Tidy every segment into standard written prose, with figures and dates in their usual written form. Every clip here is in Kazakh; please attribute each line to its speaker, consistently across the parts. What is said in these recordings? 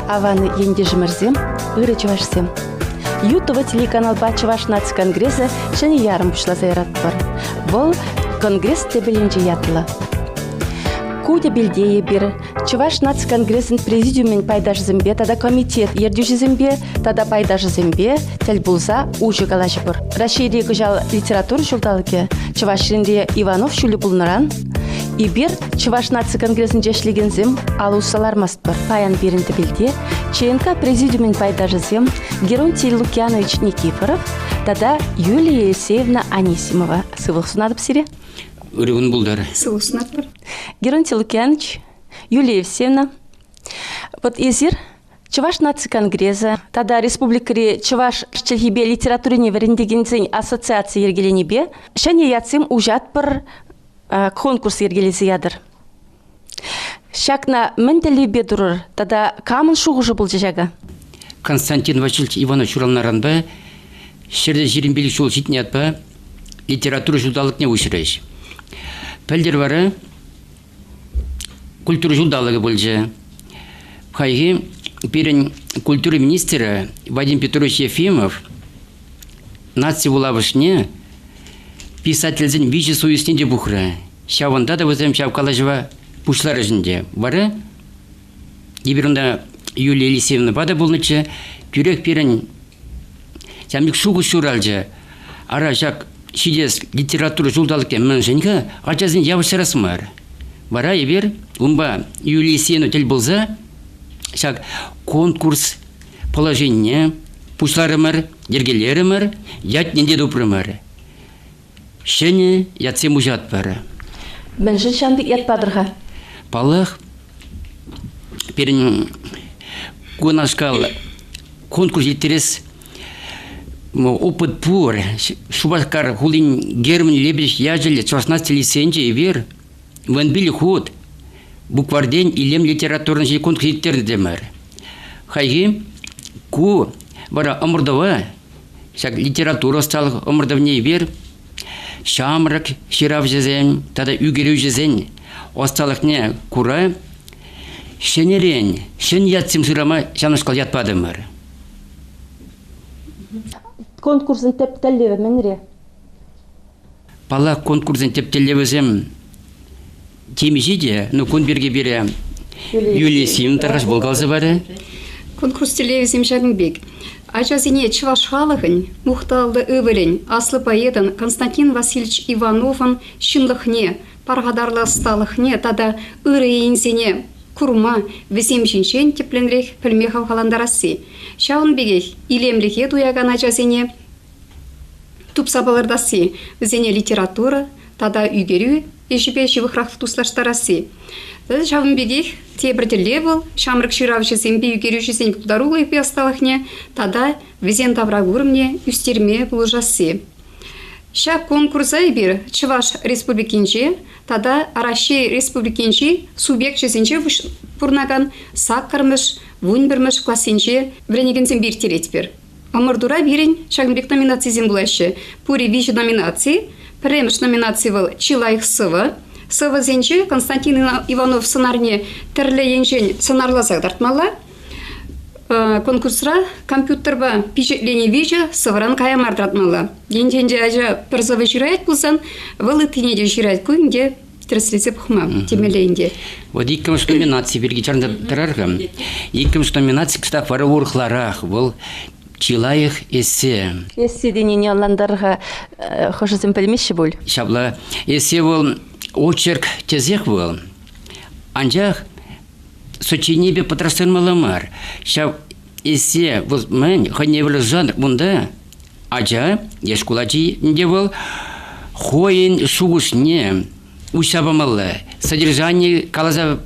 Speaker 1: Аваны ендежімірзем, ұры чывашсем. Ютуба телеканал Чуваш наци конгрессы шәне ярым пушла зайрат бар. Бұл конгресс тебеленже ятылы. Кудя білдейі бір, Чуваш наци конгрессын президиумен пайдаш зімбе, тада комитет ердюші зімбе, тада пайдаш зімбе, тәл бұлза ұжы қалашы бір. Рашири күжал литература жолдалыке, Чувашринде Иванов шүлі бұлныран, и бир Чуваш наци конгрессын жешлеген зім алусалар маст бір. Паян берінді білде, ЧНК президиумен пайдаш зім Геронтий Лукьянович Никифоров, тада Юлия Елисеевна Анисимова. Сывық сунадып сире?
Speaker 2: Үрігін бұлдар.
Speaker 3: Сывық сунадып бар.
Speaker 1: Геронтий Лукьянович, Юлия Елисеевна. Вот езір Чуваш наци конгресса, тада республикари Чуваш челхибе литературине верендегензен ассоциация ергеленебе, шәне ятсым ужат бір конкурс ергелезе ядыр. Шакна мінділі дұрыр, тада камын шуғыжы бұл жежага?
Speaker 2: Константин Васильевич Иванов Шуралнаран ба, шерде жерінбелік жол житіне атпа, литература жудалық не өшіреш. Пәлдер бары, культура жудалығы бұл же. Қайғы, перен культура министрі Вадим Петрович Ефимов нация булавышне писательзін вичі союсне де бұқыры. Шавында да өзім шавқала жыва пушлары жінде. Бары, ебірінде Юлия Елисеевна бада болнычы, күрек перен сәмдік шуғы шуралжы. Ара жақ шидес литература жолдалықке мәншенгі ачазын явышарасы мар. Бара ебір, умба Юлия Елисеевна тел болса, шақ конкурс положение пушлары мар, ергелері мар, ят ненде допры мар. Шене ятсем ужат бары.
Speaker 1: Мәншін шандық ятпадырға?
Speaker 2: Палық перен гонашкал конкурс етерес опыт пур шубаскар хулин Герман Лебедев яжели 16 лицензии и вер ванбили ход букварден илем литературный конкурс етерді демер. Хайги ку бара омырдава литература стал омырдавне вер шамрак ширав жезен, тада үгеру жезен, осталық не кура, шенерен, шен ятсым сұрама жанышқал ятпадымыр.
Speaker 1: Конкурсын тептәллеві мәнре?
Speaker 2: Пала конкурсын тептәллевізім темеші де, ну конберге бере Юлия Сим тарғаш болғалзы бары.
Speaker 3: Конкурс телевизим Жагынбек. Ачазине Чуваш халығын, мұқталды өвірін, аслы поедан Константин Васильевич Ивановын шынлықне, парғадарлы сталықне, тада ұрыйынзене курма віземшіншен тепленрек пілмеқав қаландарасы. Шауынбегек илемліге дуяган ачазине тупсабалардасы, візене литература, тада үйгеру, ешіпе живықрақ туслаштарасы. Шауынбегек тебірділі бұл, шамрық шырав жезен бей үйгеру жезен бұлдару өйпе асталықне, тада візен таврагурымне үстерме бұл жасы. Ша конкурсай бір Чуваш республикинче, тада Араши республикинче субъект жезенче пұрнаган саққырмыш, вунбірмыш классенче вренегензен бір терет бір. Амырдура бірін Шагынбек номинацизен бұлашы. Пури вижу номинации, премыш номинации был Чилайх Сыва, Сыва зенче Константин Иванов сценарне тірлі енжен сценарлазақ дартмала. Конкурсра компьютерба пижетлене вижу Сывыран каямар дартмала. Енженде ажа пырзавы жирайт бұлсан, вылы тінеде жирайт көйінде тіріслесе бұқма темелейінде.
Speaker 2: Вот иккіміш номинации берге чарында тұрарғым. Иккіміш номинации кістақ бары орықларақ бұл Чилайх эссе.
Speaker 1: Эссе денене аландарға қошызым пілмеші бұл?
Speaker 2: Шабла эссе бұл очерк тезек был. Анжақ сочинебе потрастырмаламар. Шаб эссе бұл мән ханевілі жанр бұнда. Ажа ешкулачи не был. Хоин шугушне ушабамалы. Содержание калаза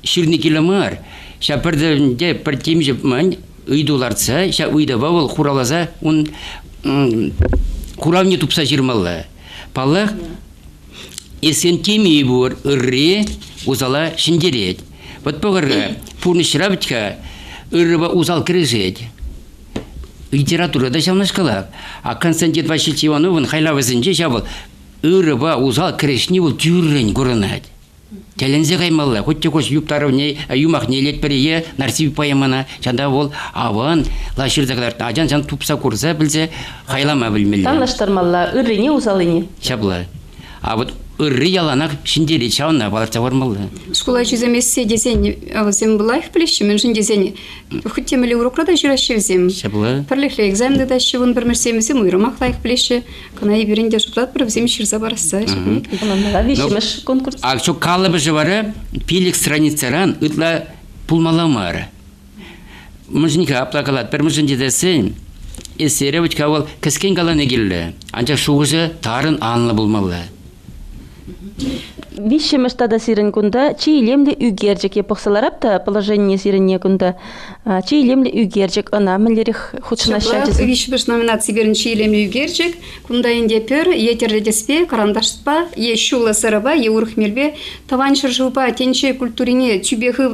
Speaker 2: ширный киломар. Шаб бірді бір темжі мән үйдуларца, ша үйдава ол хуралаза, он хуравне тупса жирмалы. Паллах есен темей бұр, үрре узала шиндерет. Вот бұғырға пұрны шырабытқа үрреба узал кірізет. литературада шалнашкалак. А Константин Васильевич Ивановын хайлавызынче шабыл ырыба узал крешни был тюррень көрінәді. Телензе каймалла, хоть кош юптаров не юмах не лет перее нарсип поемана, чанда ол аван лаширдагылар ажан жан тупса курса билсе хайлама билмелле.
Speaker 1: Танлаштырмалла, ырыне узалыне.
Speaker 2: Шабла. А вот ыры яланак шиндери чауна баларца вармалла.
Speaker 3: Школа жүземесе десен авызем булайх плещи, мен жын десен хоть темеле урокрада жүрашевзем.
Speaker 2: Шабла.
Speaker 3: Перлихле экзаменды да шевун бір мерсемесе муйрымах лайх плещи, канай беренде шуплат бір взем ширза бараса.
Speaker 1: Вишимеш конкурс.
Speaker 2: А что калыбы живара, пилик страницаран, ытла пулмаламара. Мужника аплакалат, пер мужин дедесен, эсеревич кавал кескен галане гилле, анча шугыжы тарын анлы булмалы.
Speaker 1: Вишимеш тада сирен кунда, чийлемле үгерджек епоксаларапта положение сирене кунда, чийлемле үгерджек ана мелерих худшынашачыз.
Speaker 3: Вишимеш номинации берін чийлемле үгерджек, кунда инде пер, етерледеспе, карандаштпа, е шула сараба, е урхмелбе, таваншыр жылпа, тенче культурине,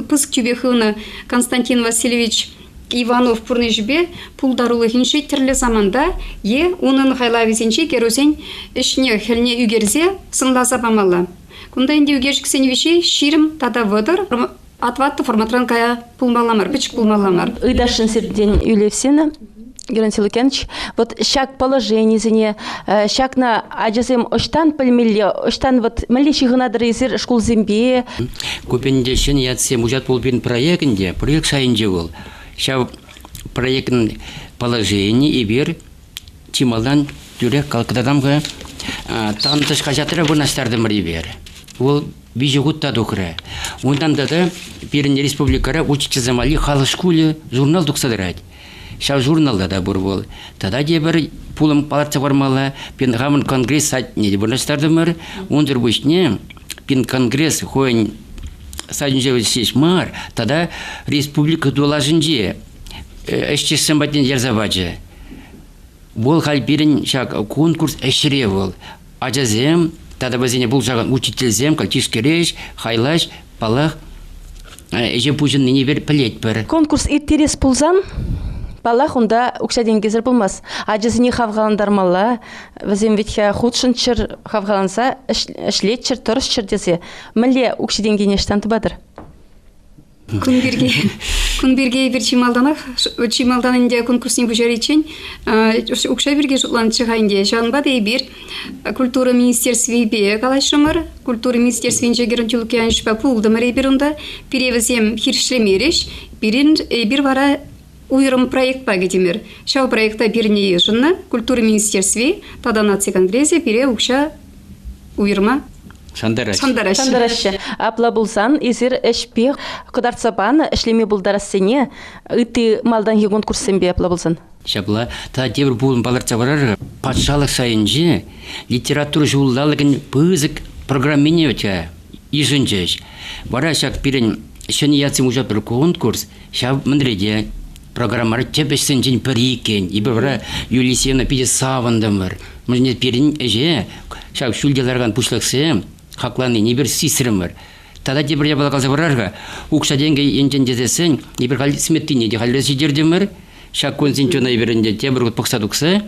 Speaker 3: пыск тюбехыны Константин Васильевич Иванов пурнежбе пулдарулы хинши терле заманда е унын хайлавизенче керосен ишне хелне үгерзе сымласа памалла. Кунда инде үгержіксен виши ширим тада выдыр атватты форматран кая пулмаламар, пичк пулмаламар.
Speaker 1: Ыдашын сирден үлевсені, Геронтий Лукьянович, вот шак положение зене, шак на аджазем оштан пальмилле, оштан вот малейший гнадыр изер школ зембе.
Speaker 2: Купенде шен ятсем ужат полбин проектінде, проект шайынже бол. Шау проектын положение и бер чималдан жүрек калкадамға тантыш қажатыра бұнастарды мұры бер. Ол бейжі ғутта дұқыра. Ондан да берін республикара учитчы замали халы шкулы журнал дұқсадырады. Шау журналда да бұр бол. Тада де бір пулым паларца бармала, пен ғамын конгресс сатнеді бұнастарды мұры. Ондыр бұшне пен конгресс хойын садынжевый мар, тогда республика дуалажынже, эшчесен батен ярзаваджа. Бол халпирин шак конкурс эшре бол. Аджазем, тогда базине был жаган учительзем, калтишкереш, хайлаш, палах, эже пужын не бер плеть пер.
Speaker 1: Конкурс интерес пулзан, палах онда укшаден кезер булмас. Аджазине хавгаландармалла, вазем ветхя худшынчыр хавгаланса, эшлетчыр, тұрышчыр десе, міле укшаден генештан тыбадыр.
Speaker 3: Күн берге бір чималдан инде конкурсин бұжар ечен, укша берге жұтлан чыға инде. Жанбады бір культура министерстве бе қалайшымыр, культура министерстве инже Геронтий Лукьянович пулдымыр бір онда, перевізем хиршлемереш, бір вара уйрым проект пагедимир. Шау проекта бирне ежынна, культура министерстве, тада наци конгрессе, бире укша уйрма.
Speaker 1: Шандараща. Апла булсан, изир эшпех, кодарцабан, эшлеме булдарассене, ыты малдан егон курсембе апла булсан.
Speaker 2: Шабла, та дебір булын баларца барар, патшалық сайынжы, литература жуылдалығын пызык программине өте, ежінжеш. Бара шак бірін шыны яцым ұжа бір конкурс, шаб міндреде, программары тепешсен жин перикен, и бара Юлисевна пиде савандамыр. Мыжне перин эже, шак шулделарган пушлаксе, хакланы не бір сисірімір. Тада дебір ябала қалса барарға, ұқша денге енжен дезесен, не бір қал сметіне де қалдесі жердемір, шак консен чона еберінде тебір пұқсадықсы,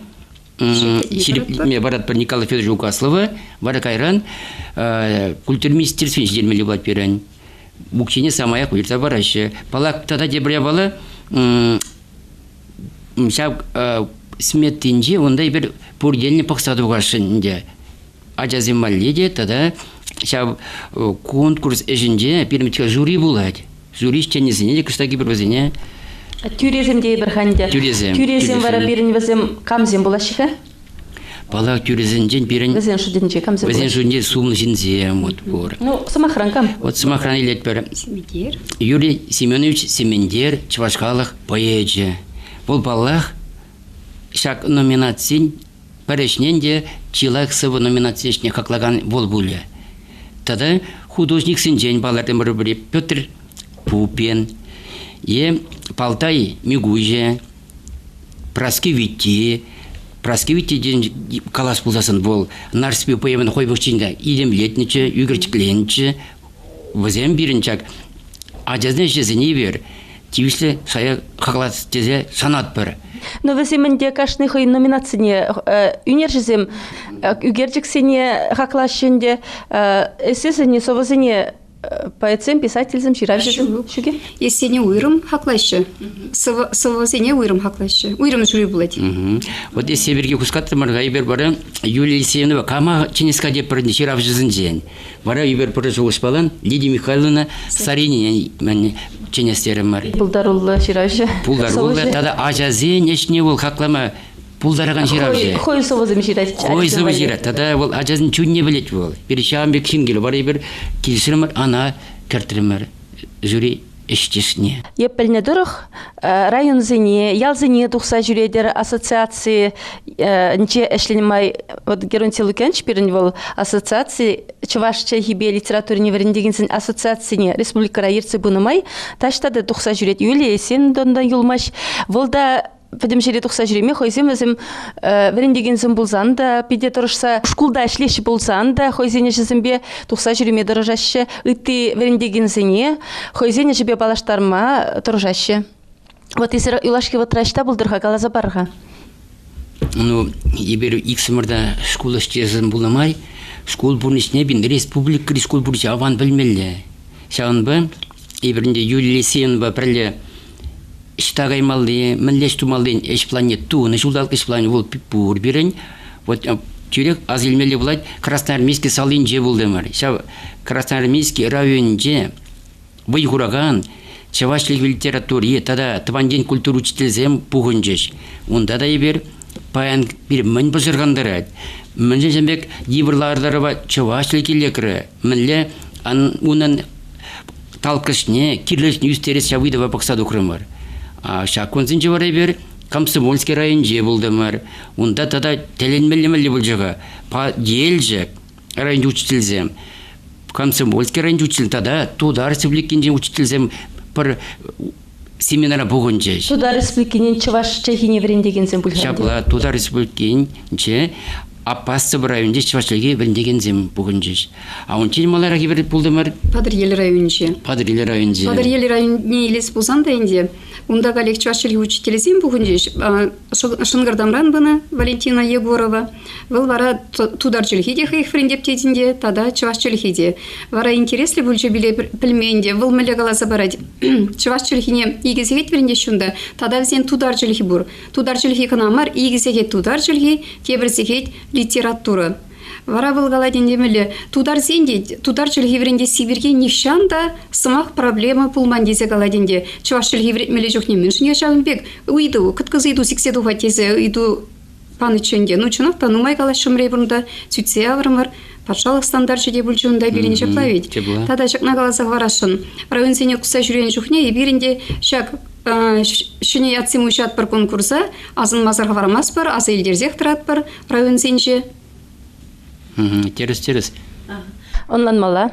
Speaker 2: шерепме барат бір Николай Федорович Укаслова, бара кайран, культур министерствен жедермелі болат берен. Букчине самая культура барашы. Палак тада дебір ябала, шак сметінде, ондай бір пұрделіне пұқсадуғашынде. Аджазималледе, тада шаб конкурс эжинде пермитка жюри булать. Жюри чтенезине, кыштаги бір вазине.
Speaker 1: Тюреземде бір ханде. Тюрезем вара берін вазем камзем булашыха?
Speaker 2: Палак тюреземден берін...
Speaker 1: Вазен шуденже камзем булашыха?
Speaker 2: Вазен шуденже сумны зинзем, вот бор.
Speaker 1: Ну, самохран кам?
Speaker 2: Вот самохран илет бер.
Speaker 3: Семендер.
Speaker 2: Юрий Семенович Семендер, Чувашкалах, поэджи. Бол палах, шак номинацин, парешненде чилак сывы номинациешне хаклаган бол буле. Тада художник синжен балардың бір Петр Пупен, Палтай Мигуже, Праскевитти ден калас буласын бол, нарспе поемын хой бұқчинда, идемлетнічі, үгірчікленчі, візем бірінчак, ажазны жезіне бер, тивишле шая хаклас тезе санат бір.
Speaker 1: Но вы семенде кашны хой номинацияне юнержизем үгерчиксене хаклашенде эсесене совозене поэтсем, писательзем, ширавжизем шуге?
Speaker 3: Есене уйрым хаклашы. Совозене уйрым хаклашы. Уйрым жюри булать.
Speaker 2: Вот если северге кускатты марга ибер бара Юлия Алексеевна кама чинеска деп бірінде ширавжизен ден. Бара ибер бара жоғыш балан Лидия Михайловна Саринин мен чинестерім мар.
Speaker 1: Пулдарулы ширавжи.
Speaker 2: Пулдарулы тада ажазе нешне ол хаклама пулдараган ширавжи.
Speaker 1: Хой совозем ширавжи.
Speaker 2: Хой совозем ширавжи. Тада ол ажазын чүнне білет бол. Бір шағанбек шингелі бара ибер келісірімір ана кәртірімір жюри іштесіне.
Speaker 1: Еппеліне дұрық район зіне, ял зіне тұқса жүредер ассоциации нче әшленімай Геронтий Лукьянович бірін бол ассоциации Чувашча хибе литературіне веріндегенсін ассоциацияне республика райырцы бұнымай таштады тұқса жүред. Юлия сен дондан юлмаш. Волда Пәдім жере тұқса жүреме, қойзем өзім веріндегензім болсан да, педе тұрышса, шкулда әшлеші болсан да, қойзене жізімбе тұқса жүреме дұрыжашы, үтті веріндегензіне, қойзене жібе балаштарма тұрыжашы. Вот есір үлашке ватрашта бұлдырға қалаза барға?
Speaker 2: Ну, ебері иксімірді шкул іштезім болмай, шкул бұрнышне бін республика шкул бұрныш аван білмелі. Шағын ба, ебірінде Юлия Алексеевна бірлі Штагай малые, мэллеш тумалден эш планету, на жулдалк эш плане вол пипур бирен. Вот тюрек азилмели влад красноармейский салинже булдемар. Шав красноармейский районже выйгураган чавашлик литературе тада тванден культура учителзем пугунжеш. Унда да ибер паян бир мен бузыргандарат. Менже жембек дибырлардарова чавашлик лекре. Менле унан талкышне кирлешне үстерес шавыдова баксаду крымар. А шаконзин жевары бер Комсомольский район же булдымар. Унда тада теленмелли булжага. Па елже район учителзем. Комсомольский район учитель тада туда республикинже учителзем пар семинара бугунже.
Speaker 1: Туда республикинен чаваш чехине верендегензем булжага.
Speaker 2: Шапла туда республикинже апассы бір районде чавашлыги верендегензем бугунже. А он чен малара кибер булдымар.
Speaker 3: Падырели районже.
Speaker 2: Падырели районже.
Speaker 3: Падырели районне елес болсан да инде. Унда галек чувашчылыги учителезем бугунжеш. Шынгардамран бына Валентина Егорова. Выл вара тударчылыги де хайх френдеп тединде, тада чувашчылыги де. Вара интересли бульче биле пельменде. Выл мэле галаса барад. Чувашчылыгине игезегет веренде шунда. Тада взен тударчылыги бур. Тударчылыги канамар игезегет тударчылыги, тебірзегет литература. Вара вылгала дендемелі тудар зенде, тударчылыги веренде Сибирге нишанда сымақ проблема пулман дезе гала денде. Чувашчылыги веретмелі жоқне меншіне шағынбек. Уйду, кыткызы иду сикседу хатезе, иду паны чөнде. Ну чынақ танумай гала шымрей бұрында сүтсе аврымыр. Патшалық стандарчы де бүлчуында беріне жаплавет. Тада шақна галаса варашын. Район сене құса жүрен жоқне, и берінде шақ шыне ятсым ұшат бір конкурса, азын мазарға варамас бір, азы елдерзек тұрат бір, район сенже.
Speaker 2: Терес.
Speaker 1: Онлан мала.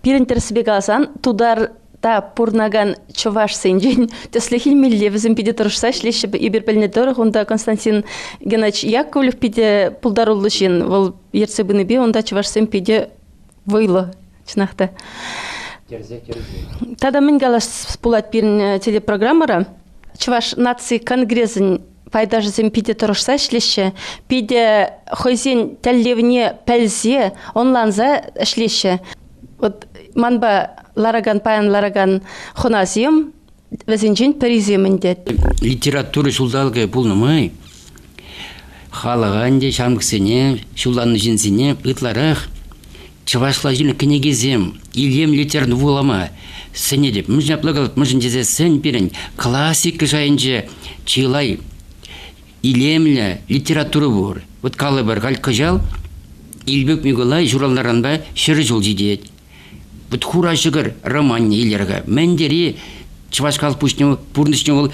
Speaker 1: Пирен терсбек алсан, тудар та пурнаган чуваш сенжен, теслехил милли візім пиде тұрышса, шлеші ибер пәліне дұрық, онда Константин Геннадьевич Яковлев пиде пулдарулы жин, ол ерцебіні бе, онда чуваш сен пиде вайлы, чынақта. Тада мен галас пулат пирен телепрограммара, чуваш нации конгрессін пайдажы зем пиде тұрышса шлеші, пиде хойзен тәллевіне пәлзе, онланза шлеші. Вот манба лараган паян лараган хоназием, везенжен париземендет.
Speaker 2: Литература шулдалга пулнымай. Халаганде шамгсене, шулланы жинсене, ытларах, чавашла жин книгизем, илем литературу вулама. Сене деп, мүжін аплагалып, мүжін дезе сен берін, классик жайынже чилай, илемлі литература бұр. Вот калы бар, галька жал, Илбек Мигулай журналларында шыры жол жидет. Вот хура жығыр романне илерға. Мәндері чывашқал пүшіне бұрнышне ол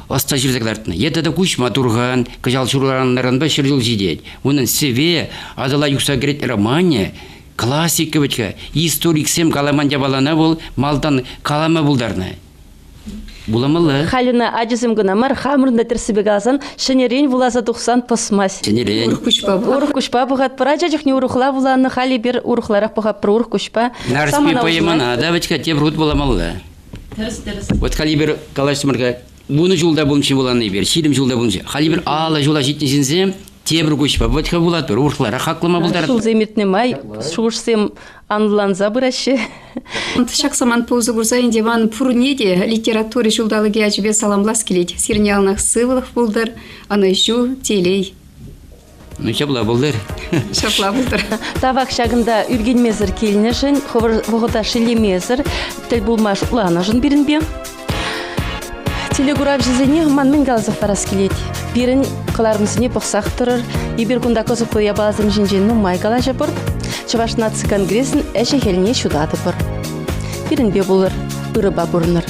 Speaker 2: оста жүрзеглартына. Етада күшма тұрған, кажал журналларында шыры жол жидет. Оның севе, адала юкса керет романне, классика біткі, историксем каламан балана бол, малдан калама бұлдарына. Буламалы.
Speaker 1: Халина аджизым гынамар, хамырында терсібек алсан, шынерен вулаза 90 посмас.
Speaker 2: Шынерен.
Speaker 1: Урух күшпа бұғат пыража жүхне урухла вуланы, хали бір урухларақ бұғат бір урух күшпа.
Speaker 2: Нарыспе поемана, да, бәчка, теп рут буламалы. Вот халибер калаштымырга буны жолда болмшы боланы бер, шилим жолда болмшы. Халибер ала жола жетнесінсем, тебір көшпа, ватха болады бір, ұрқлара қақлыма бұлдар.
Speaker 1: Шул земетне май, шуғышсем анланза бұрашы.
Speaker 3: Шақсаман позы құрзайын деван пұрнеде литературе жолдалыге әжібе саламлас келеді. Сирниялынақ сывылық бұлдар, аны жу, телей.
Speaker 2: Ну, шабла бұлдар.
Speaker 3: Шапла бұлдар.
Speaker 1: Тавак шагында үргенмезір келінешін, вғыда шелемезір, тіл бұлмаш ұланажын бірінбе. Телегурав жезіне манмен галзық тарас келеді. Бірін қыларымызыне бұқсақ тұрыр, ебір күнда көзі қоя балазым жинженінің майгала жапыр, Чуваш наци конгрессін әші хеліне шудады бұр. Бірінбе бұлыр, ұрыба бұрыныр.